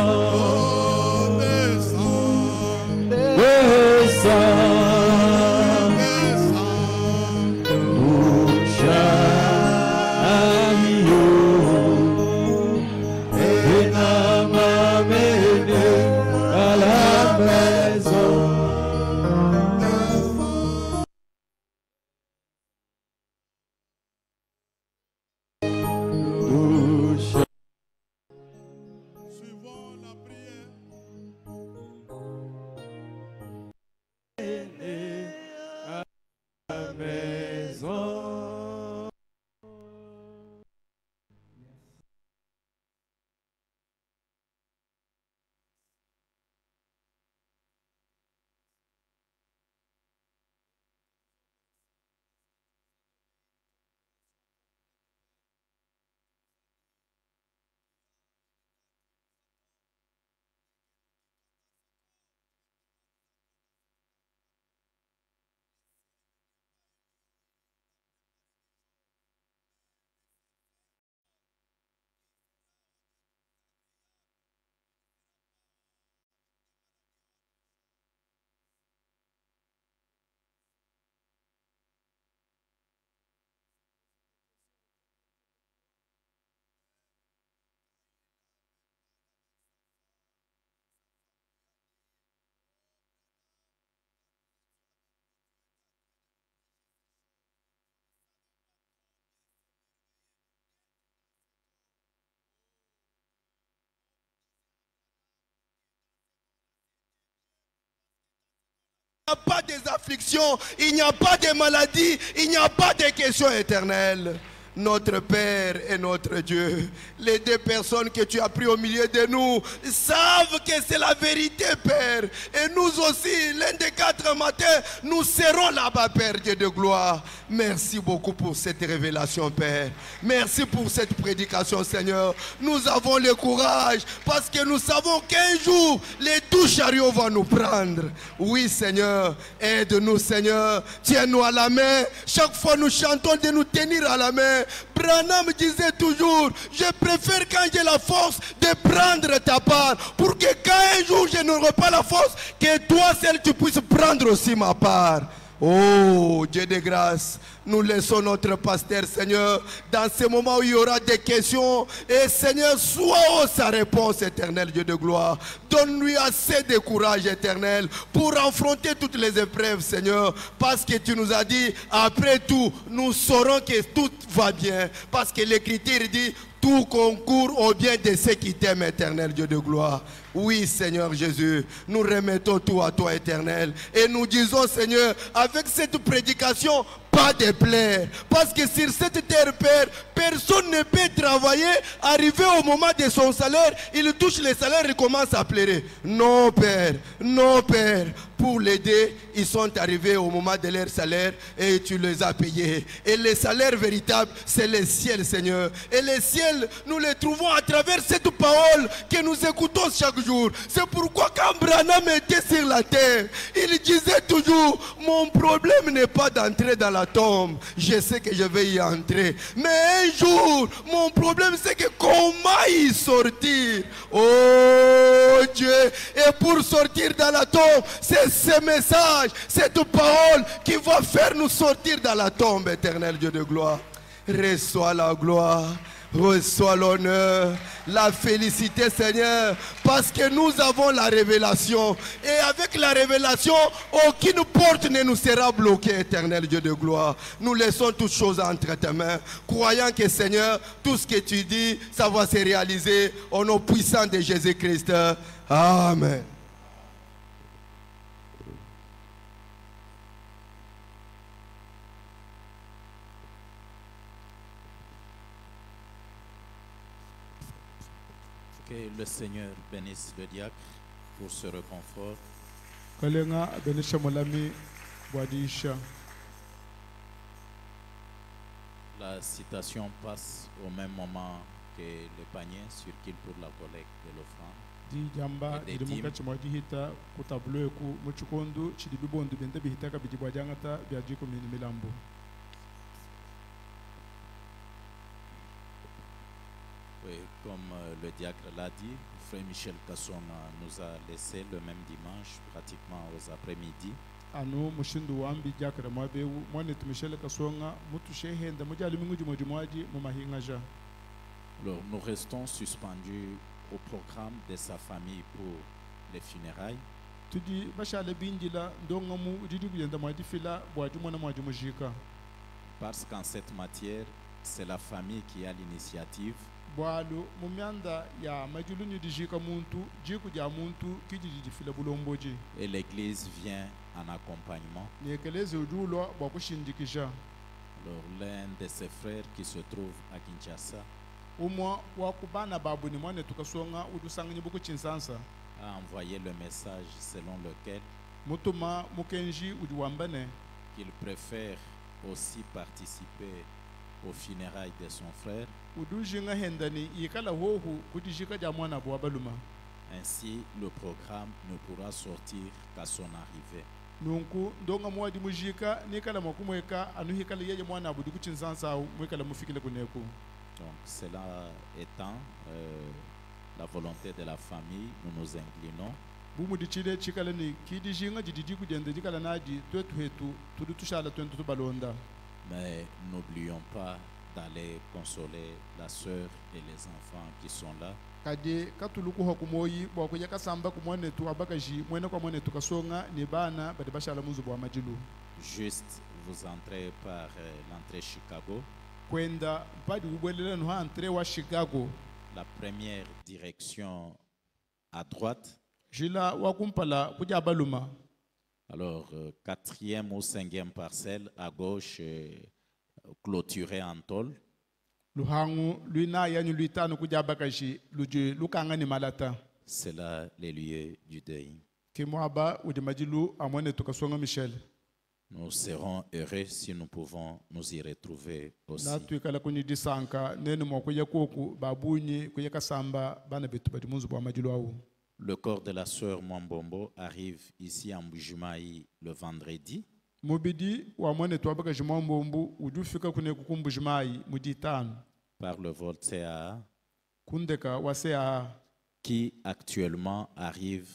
Il n'y a pas des afflictions, il n'y a pas de maladies, il n'y a pas de questions éternelles. Notre Père et notre Dieu, les deux personnes que tu as pris au milieu de nous savent que c'est la vérité, Père. Et nous aussi, l'un des 4 matins, nous serons là-bas, Père Dieu de gloire. Merci beaucoup pour cette révélation, Père. Merci pour cette prédication, Seigneur. Nous avons le courage parce que nous savons qu'un jour, les 12 chariots vont nous prendre. Oui, Seigneur, aide-nous, Seigneur. Tiens-nous à la main. Chaque fois, nous chantons de nous tenir à la main. Branham disait toujours, je préfère quand j'ai la force de prendre ta part, pour que quand un jour je n'aurai pas la force, que toi seul tu puisses prendre aussi ma part. Oh Dieu de grâce, nous laissons notre pasteur, Seigneur, dans ce moment où il y aura des questions. Et Seigneur, sois sa réponse, éternelle Dieu de gloire. Donne-lui assez de courage, éternel, pour affronter toutes les épreuves, Seigneur. Parce que tu nous as dit, après tout, nous saurons que tout va bien. Parce que l'Écriture dit, tout concourt au bien de ceux qui t'aiment, éternel Dieu de gloire. Oui, Seigneur Jésus, nous remettons tout à toi, éternel. Et nous disons, Seigneur, avec cette prédication, pas de plaire. Parce que sur cette terre, Père, personne ne peut travailler, arriver au moment de son salaire, il touche le salaire et commence à pleurer. Non, Père, non, Père. Pour l'aider, ils sont arrivés au moment de leur salaire et tu les as payés. Et le salaire véritable, c'est le ciel, Seigneur. Et le ciel, nous le trouvons à travers cette parole que nous écoutons chaque jour. C'est pourquoi quand Branham était sur la terre, il disait toujours, mon problème n'est pas d'entrer dans la tombe. Je sais que je vais y entrer. Mais un jour, mon problème c'est que comment y sortir? Oh Dieu, et pour sortir dans la tombe, c'est ce message, cette parole qui va faire nous sortir dans la tombe, éternel Dieu de gloire. Reçois la gloire, reçois l'honneur, la félicité, Seigneur, parce que nous avons la révélation. Et avec la révélation, aucune porte ne nous sera bloquée, éternel Dieu de gloire. Nous laissons toutes choses entre tes mains, croyant que, Seigneur, tout ce que tu dis, ça va se réaliser au nom puissant de Jésus-Christ. Amen. Que le Seigneur bénisse le diacre pour ce réconfort. Kalenga benisha molami La citation passe au même moment que le panier circule pour la collecte de l'offrande. Oui, comme le diacre l'a dit, Frère Michel Kasson nous a laissé le même dimanche, pratiquement aux après-midi. Alors, nous restons suspendus au programme de sa famille pour les funérailles. Parce qu'en cette matière, c'est la famille qui a l'initiative. Et l'église vient en accompagnement. Alors l'un de ses frères qui se trouve à Kinshasa a envoyé le message selon lequel il préfère aussi participer aux funérailles de son frère. Ainsi, le programme ne pourra sortir qu'à son arrivée. Donc, cela étant la volonté de la famille, nous nous inclinons. Mais n'oublions pas d'aller consoler la sœur et les enfants qui sont là. Juste vous entrez par l'entrée Chicago. La première direction à droite. Alors, 4e ou 5e parcelle à gauche, clôturée en tôle. C'est là les lieux du deuil. Nous serons heureux si nous pouvons nous y retrouver aussi. Le corps de la sœur Mwambombo arrive ici en Bujumaï le vendredi. Par le vol CAA qui actuellement arrive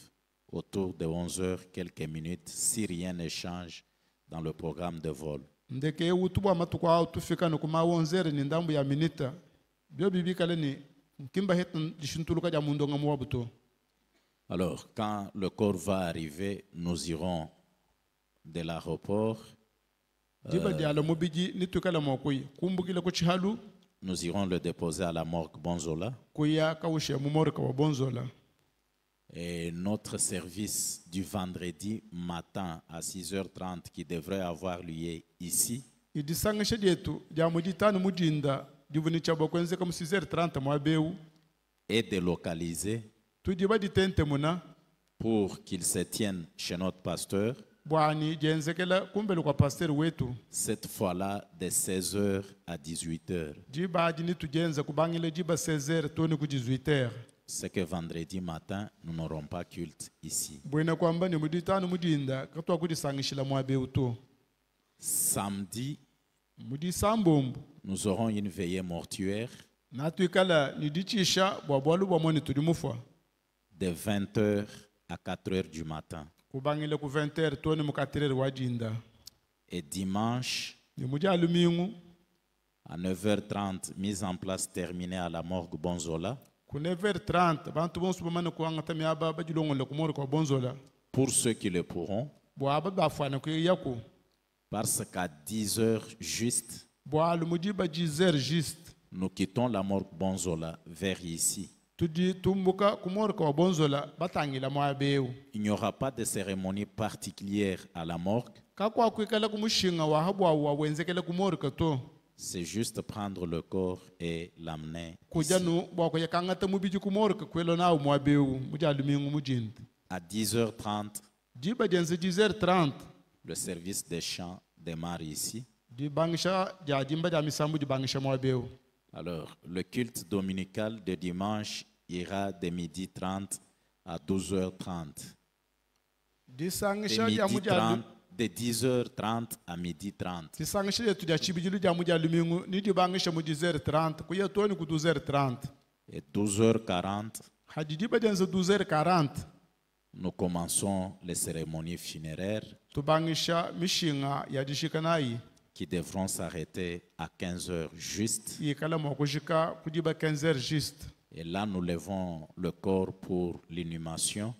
autour de 11h quelques minutes si rien ne change dans le programme de vol. Alors, quand le corps va arriver, nous irons de l'aéroport. Nous irons le déposer à la morgue Bonzola. Et notre service du vendredi matin à 6h30 qui devrait avoir lieu ici est délocalisé pour qu'il se tienne chez notre pasteur. Cette fois-là de 16h à 18h. C'est que vendredi matin, nous n'aurons pas culte ici. Samedi, nous aurons une veillée mortuaire de 20h à 4h du matin. Et dimanche, à 9h30, mise en place terminée à la morgue Bonzola. Pour ceux qui le pourront, parce qu'à 10h juste, nous quittons la morgue Bonzola vers ici. Il n'y aura pas de cérémonie particulière à la morgue. C'est juste prendre le corps et l'amener ici. À 10h30, Le service des chants démarre ici. Alors, le culte dominical de dimanche ira de 12h30 à 12h30. De 10h30 à 12h30. Et 12h40, nous commençons les cérémonies funéraires qui devront s'arrêter à 15h juste. Et là, nous levons le corps pour l'inhumation.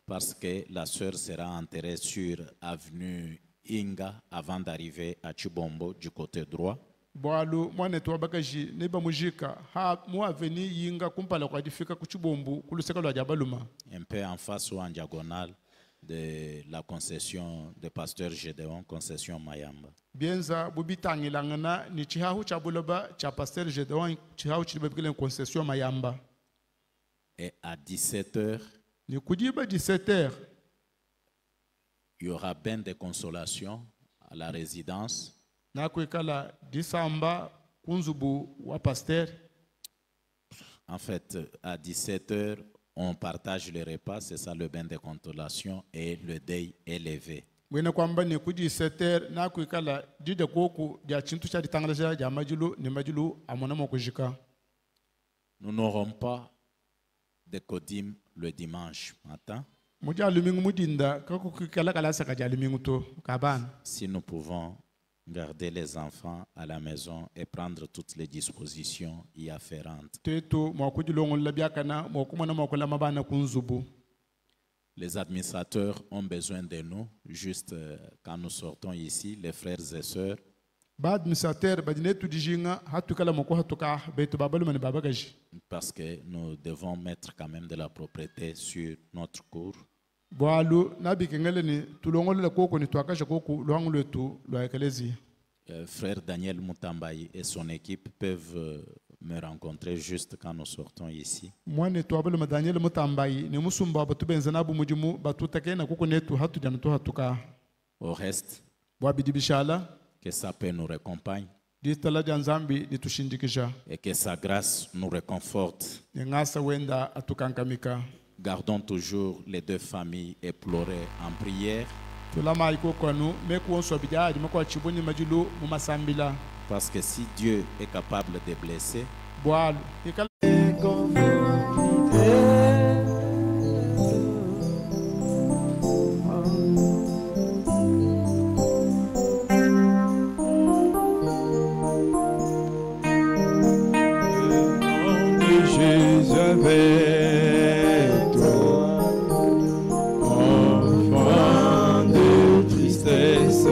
Parce que la sœur sera enterrée sur avenue Inga avant d'arriver à Chibombo du côté droit. Un peu en face ou en diagonale de la concession de Pasteur Gédéon, concession Mayamba. Et à 17h, il y aura bain de consolation à la résidence. En fait, à 17h, on partage le repas, c'est ça le bain de consolation, et le deuil est levé. Nous n'aurons pas de kodim le dimanche matin. Si nous pouvons garder les enfants à la maison et prendre toutes les dispositions y afférentes. Les administrateurs ont besoin de nous, juste quand nous sortons ici, les frères et sœurs. Parce que nous devons mettre quand même de la propreté sur notre cour. Frère Daniel Mutambayi et son équipe peuvent me rencontrer juste quand nous sortons ici. Au reste, que sa paix nous raccompagne et que sa grâce nous réconforte. Gardons toujours les deux familles éplorées en prière. Parce que si Dieu est capable de blesser, enfant de tristesse.